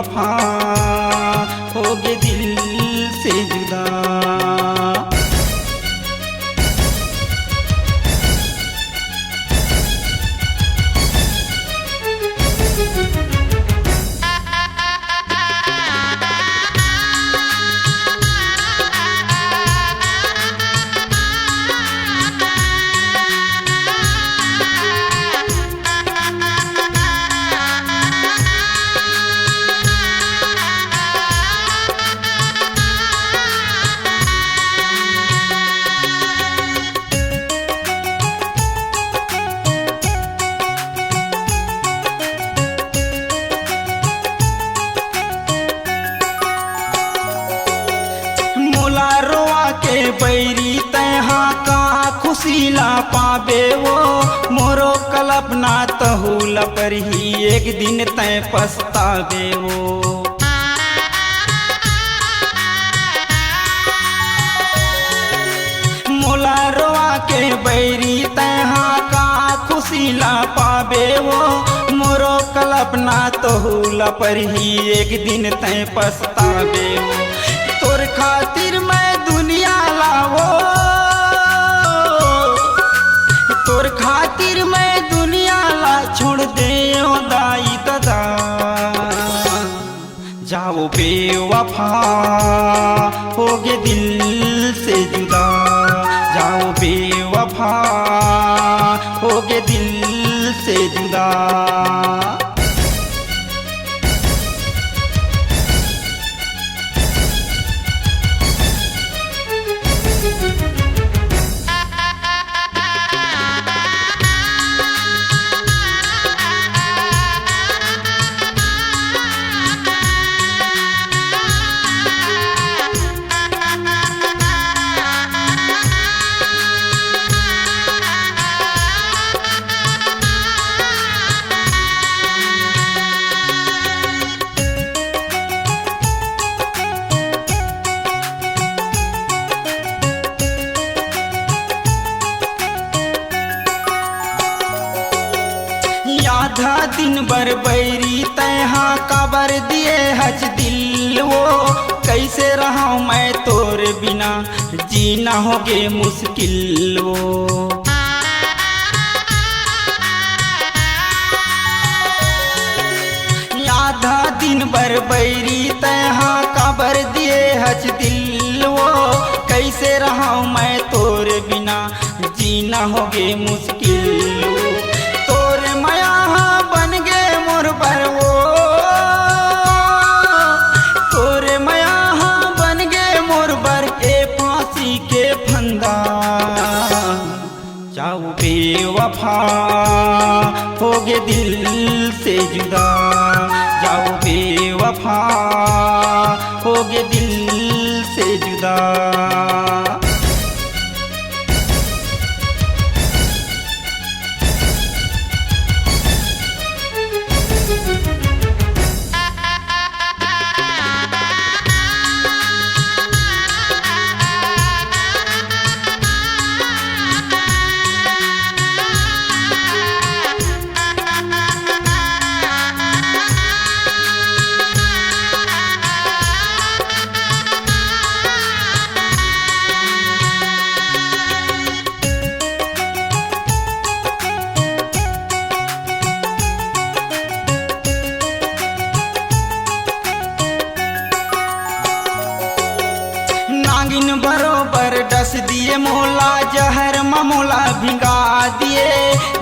बेवफा होगे दिल से जुदा। बैरी तहा का खुशी ला पाबे वो मोरो कल्पना तहुल पर ही एक दिन तय पछतावे वो। मोला रोआ के बैरी तहा का खुशी ला पाबे वो मोरो कल्पना तहुल पर ही एक दिन तय पछतावे वो। तोर खातिर मैं दुनिया लावो, तोर खातिर मैं दुनिया ला छोड़ दे ओ दाई दादा। जाओ बेवफा होगे दिल से जुदा, जाओ बेवफा होगे दिल से जुदा। आधा दिन बर बैरी तहा काबर दिए हज दिल वो। कैसे रहा मैं तोर बिना जीना होगे मुश्किल वो। आधा दिन बर बैरी तहा काबर दिए हज दिल वो। कैसे रहा मैं तोर बिना जीना होगे मुश्किल वो। तोर माया बन गे मोर पर वो, तोर माया बन गे मोर पर ए फांसी के फंदा। जाओ बेवफा होगे दिल से जुदा, जाओ बेवफा होगे दिल से जुदा। नागिन बरोबर डस दिए मोला जहर ममोला भिंगा दिए।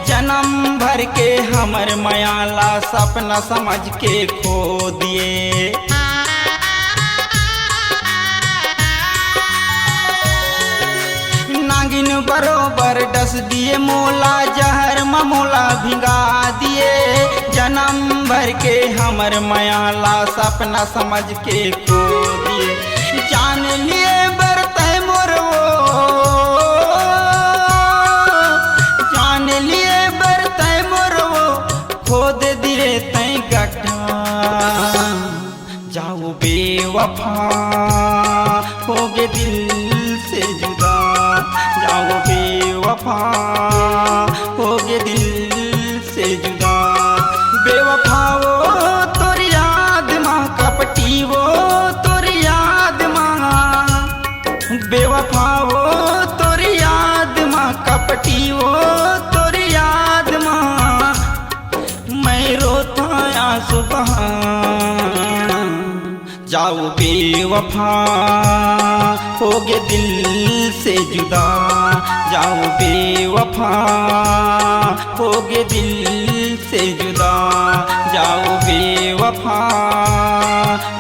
जन्म भर के हमर मायाला सपना समझ के खो दिए। नागिन बरोबर डस दिए मोला जहर ममोला भिंगा दिए। जन्म भर के हमर मायाला सपना समझ के खो दिए। जान लिए बरते मोर वो, जान लिए बरते मोर वो खोद दिए तय गड्ढा। जाओ बेवफा होगे दिल से जुदा, जाओ बेवफा होगे दिल से जुदा। बेवफा वो तोरी याद माँ का जाओ बेवफा होगे दिल से जुदा, जाओ बेवफा होगे दिल से जुदा, जाओ बेवफा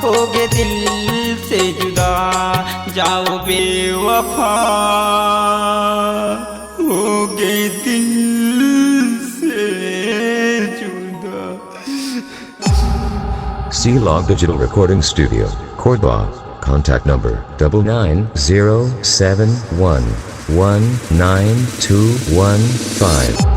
होगे दिल से जुदा, जाओ बेवफा होगे दिल से जुदा। C-Log Digital Recording Studio, Cordoba. Contact number 9907119215.